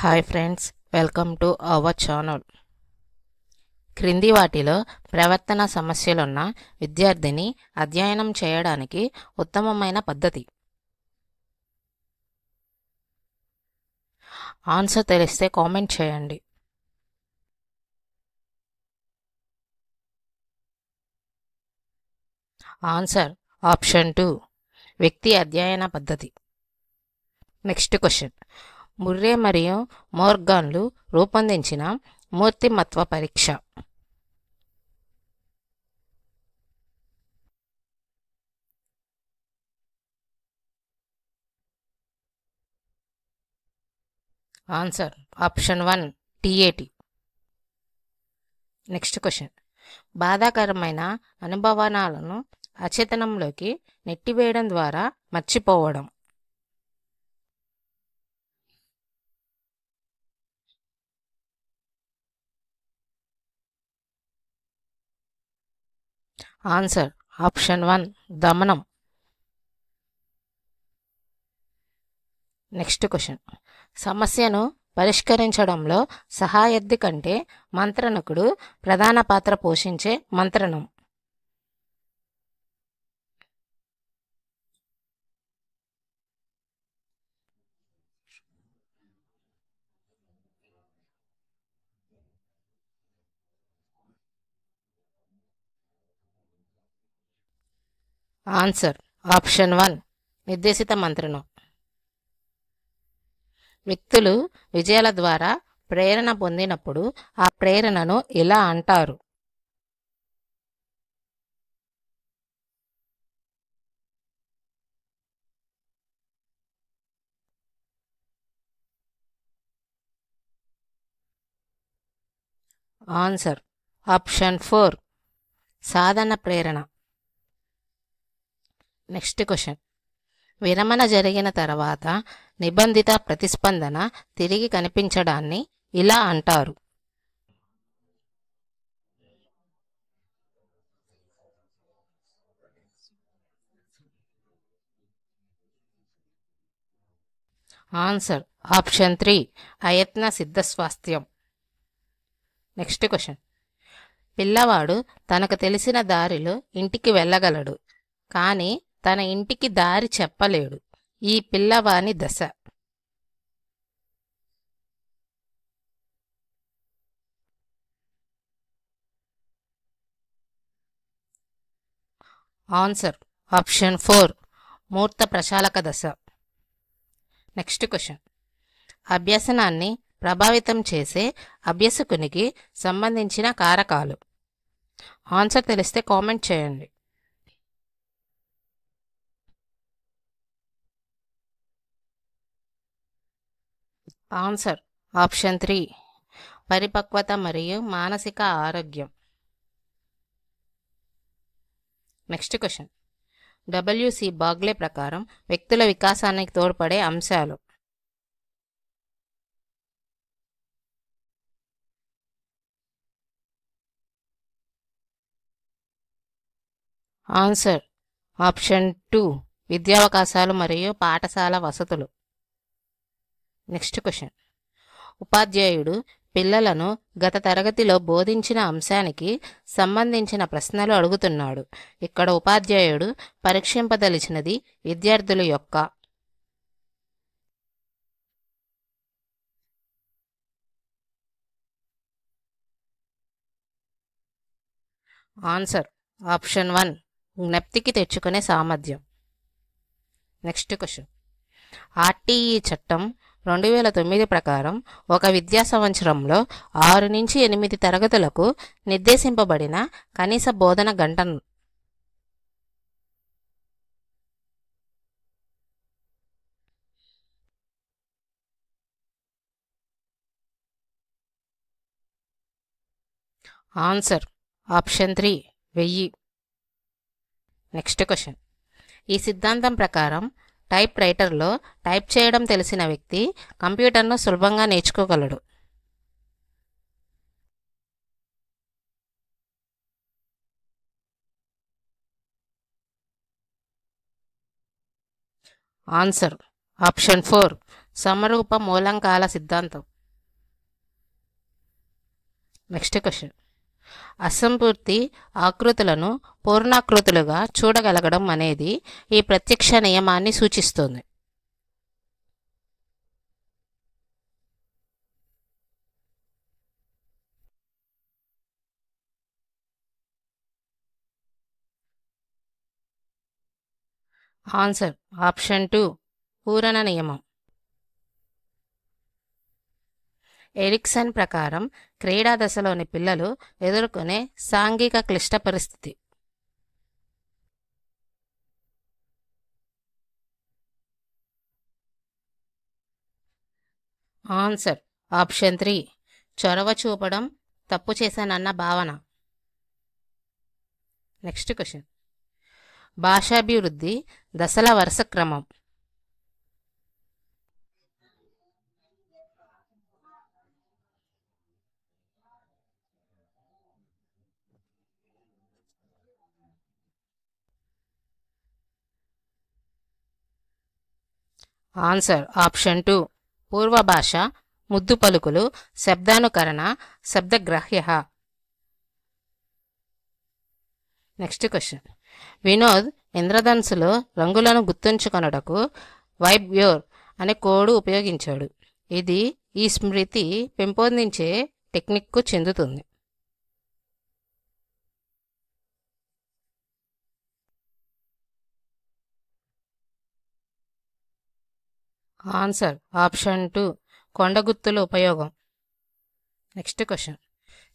Hi friends, welcome to our channel. క్రింది వాటిలో ప్రవర్తన సమస్యలున్న విద్యార్థిని అధ్యయనం చేయడానికి ఉత్తమమైన పద్ధతి. ఆన్సర్ తెలిస్తే కామెంట్ చేయండి. ఆన్సర్ ఆప్షన్ 2, వ్యక్తి అధ్యయన పద్ధతి. Next question. ముర్రే మరియు మోర్గాన్లు రూపొందించిన మూర్తిమత్వ పరీక్ష. Answer option 1, TAT. Next question. బాధాకరమైన అనుభవాలను అచేతనంలోకి నెట్టివేయడం ద్వారా మర్చిపోవడం. ఆన్సర్ ఆప్షన్ 1, దమనం. Next question. సమస్యను పరిష్కరించడంలో సహాయర్థి కంటే మంత్రణకుడు ప్రధాన పాత్ర పోషించే మంత్రణం. ఆన్సర్ ఆప్షన్ 1, నిర్దేశిత మంత్రణం. వ్యక్తులు విజయాల ద్వారా ప్రేరణ పొందినప్పుడు ఆ ప్రేరణను ఇలా అంటారు. ఆన్సర్ ఆప్షన్ 4, సాధన ప్రేరణ. Next question. విరమణ జరిగిన తర్వాత నిబంధిత ప్రతిస్పందన తిరిగి కనిపించడాన్ని ఇలా అంటారు. ఆన్సర్ ఆప్షన్ 3, అయత్న సిద్ధ స్వాస్థ్యం. Next question. పిల్లవాడు తనకు తెలిసిన దారిలో ఇంటికి వెళ్ళగలడు, కానీ తన ఇంటికి దారి చెప్పలేడు. ఈ పిల్లవాని దశ. ఆన్సర్ ఆప్షన్ 4, మూర్త ప్రచాలక దశ. Next question. అభ్యసనాన్ని ప్రభావితం చేసే అభ్యసకునికి సంబంధించిన కారకాలు. ఆన్సర్ తెలిస్తే కామెంట్ చేయండి. ఆన్సర్ ఆప్షన్ 3, పరిపక్వత మరియు మానసిక ఆరోగ్యం. Next question. WC బాగ్లే ప్రకారం వ్యక్తుల వికాసానికి తోడ్పడే అంశాలు. ఆన్సర్ ఆప్షన్ 2, విద్యావకాశాలు మరియు పాఠశాల వసతులు. Next question. ఉపాధ్యాయుడు పిల్లలను గత తరగతిలో బోధించిన అంశానికి సంబంధించిన ప్రశ్నలు అడుగుతున్నాడు. ఇక్కడ ఉపాధ్యాయుడు పరీక్షింపదలిచినది విద్యార్థుల యొక్క. ఆన్సర్ ఆప్షన్ 1, జ్ఞప్తికి తెచ్చుకునే సామర్థ్యం. Next question. RTE చట్టం 2009 ప్రకారం ఒక విద్యా సంవత్సరంలో 6 నుంచి 8 తరగతులకు నిర్దేశింపబడిన కనీస బోధన గంటను. Answer option 3, 1000. Next question. ఈ సిద్ధాంతం ప్రకారం టైప్ రైటర్లో టైప్ చేయడం తెలిసిన వ్యక్తి కంప్యూటర్ను సులభంగా నేర్చుకోగలడు. ఆన్సర్ ఆప్షన్ 4, సమరూప మూలంకాల సిద్ధాంతం. Next question. అసంపూర్తి ఆకృతులను పూర్ణాకృతులుగా చూడగలగడం అనేది ఈ ప్రత్యక్ష నియమాన్ని సూచిస్తుంది. ఆన్సర్ ఆప్షన్ 2 పూరణ నియమం. ఎరిక్సన్ ప్రకారం క్రీడా దశలోని పిల్లలు ఎదుర్కొనే సాంఘిక క్లిష్ట పరిస్థితి. ఆన్సర్ ఆప్షన్ 3 చొరవ చూపడం, తప్పు చేశానన్న భావన. Next question. భాషాభివృద్ధి దశల వరుస క్రమం. ఆన్సర్ ఆప్షన్ 2 పూర్వ భాష, ముద్దు పలుకులు, శబ్దానుకరణ, శబ్దగ్రాహ్య. Next question. వినోద్ ఇంద్రధనుస్సులో రంగులను గుర్తుంచుకొనుటకు వైబ్యోర్ అనే కోడ్ ఉపయోగించాడు. ఇది ఈ స్మృతి పెంపొందించే టెక్నిక్కు చెందుతుంది. ఆన్సర్ ఆప్షన్ 2 కొండగుర్తుల ఉపయోగం. Next question.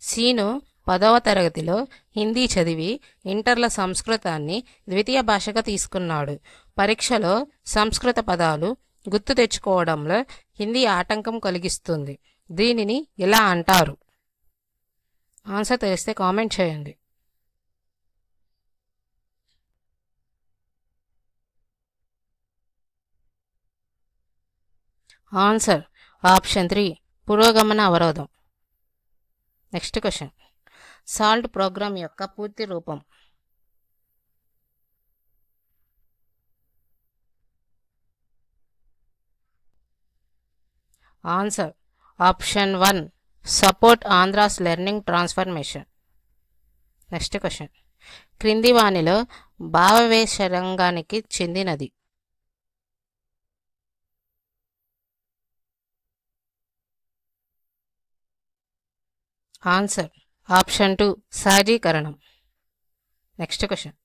సీను 10వ తరగతిలో హిందీ చదివి ఇంటర్ల సంస్కృతాన్ని ద్వితీయ భాషగా తీసుకున్నాడు. పరీక్షలో సంస్కృత పదాలు గుర్తు తెచ్చుకోవడంలో హిందీ ఆటంకం కలిగిస్తుంది. దీనిని ఎలా అంటారు? ఆన్సర్ తెలిస్తే కామెంట్ చేయండి. ఆన్సర్ ఆప్షన్ 3 పురోగమన అవరోధం. Next question. సాల్ట్ ప్రోగ్రామ్ యొక్క పూర్తి రూపం. Answer option 1 support Andhra's learning transformation. Next question. క్రింది వానిలో భావవేశ రంగానికి చెందినది. ఆన్సర్ ఆప్షన్ 2 సహజీకరణం. Next question.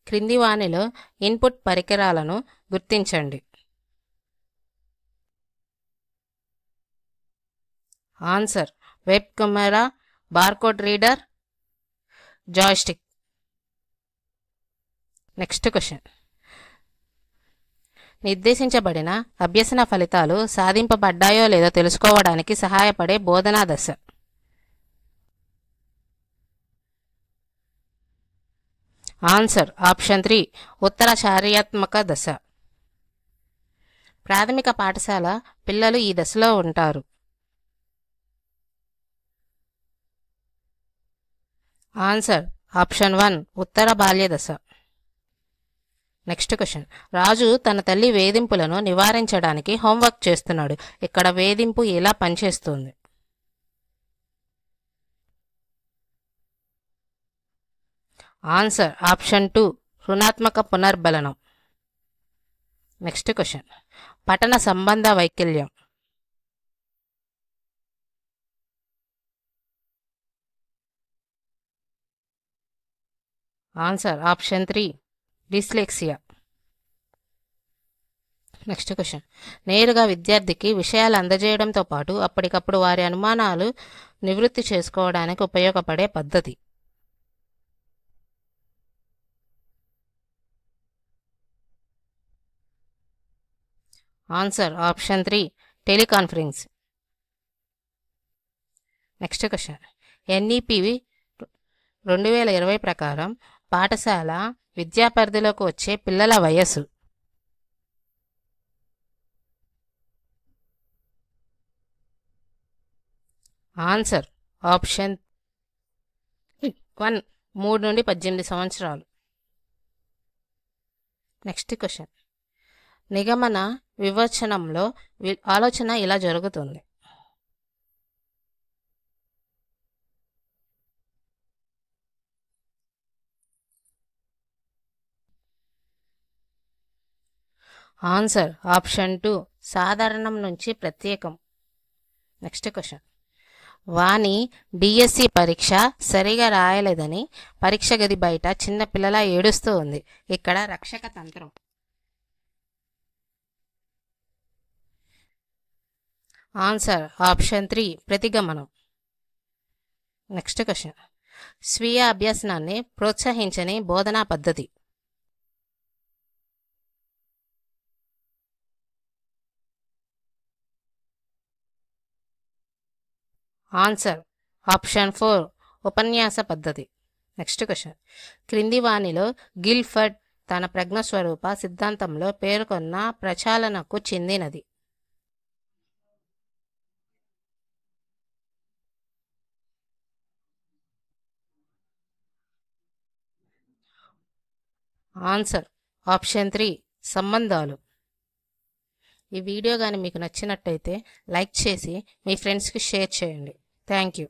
క్రింది వానిలో ఇన్పుట్ పరికరాలను గుర్తించండి. Answer web camera, barcode reader, joystick. Next question. నిర్దేశించబడిన అభ్యసన ఫలితాలు సాధింపబడ్డాయో లేదో తెలుసుకోవడానికి సహాయపడే బోధనా దశ. ఆన్సర్ ఆప్షన్ 3 ఉత్తర చార్యాత్మక దశ. ప్రాథమిక పాఠశాల పిల్లలు ఈ దశలో ఉంటారు. ఆన్సర్ ఆప్షన్ 1 ఉత్తర బాల్య దశ. Next question. రాజు తన తల్లి వేధింపులను నివారించడానికి హోంవర్క్ చేస్తున్నాడు. ఇక్కడ వేధింపు ఎలా పనిచేస్తుంది? ఆన్సర్ ఆప్షన్ 2 రుణాత్మక పునర్బలనం. Next question. పఠన సంబంధ వైకల్యం. Answer option 3 dyslexia. Next question. నేరుగా విద్యార్థికి విషయాలు అందజేయడంతో పాటు అప్పటికప్పుడు వారి అనుమానాలు నివృత్తి చేసుకోవడానికి ఉపయోగపడే పద్ధతి. Answer option 3 teleconference. Next question. NEP 2020 ప్రకారం పాఠశాల విద్యా పరిధిలోకి వచ్చే పిల్లల వయస్సు. ఆన్సర్ ఆప్షన్ 1 3 నుండి 18 సంవత్సరాలు. Next question. నిగమన వివచనంలో ఆలోచన ఇలా జరుగుతుంది. ఆన్సర్ ఆప్షన్ 2 సాధారణం నుంచి ప్రత్యేకం. Next question. వాణి డిఎస్సి పరీక్ష సరిగా రాయలేదని పరీక్ష గది బయట చిన్న పిల్లలా ఏడుస్తూ ఉంది. ఇక్కడ రక్షక తంత్రం. ఆన్సర్ ఆప్షన్ 3 ప్రతిగమనం. Next question. స్వీయ అభ్యసనాన్ని ప్రోత్సహించని బోధనా పద్ధతి. ఆన్సర్ ఆప్షన్ 4 ఉపన్యాస పద్ధతి. Next question. క్రింది వానిలో గిల్ఫర్డ్ తన ప్రజ్ఞస్వరూప సిద్ధాంతంలో పేర్కొన్న ప్రచాలనకు చెందినది. ఆన్సర్ ఆప్షన్ 3 సంబంధాలు. ఈ వీడియో కానీ మీకు నచ్చినట్టయితే లైక్ చేసి మీ ఫ్రెండ్స్కి షేర్ చేయండి. Thank you.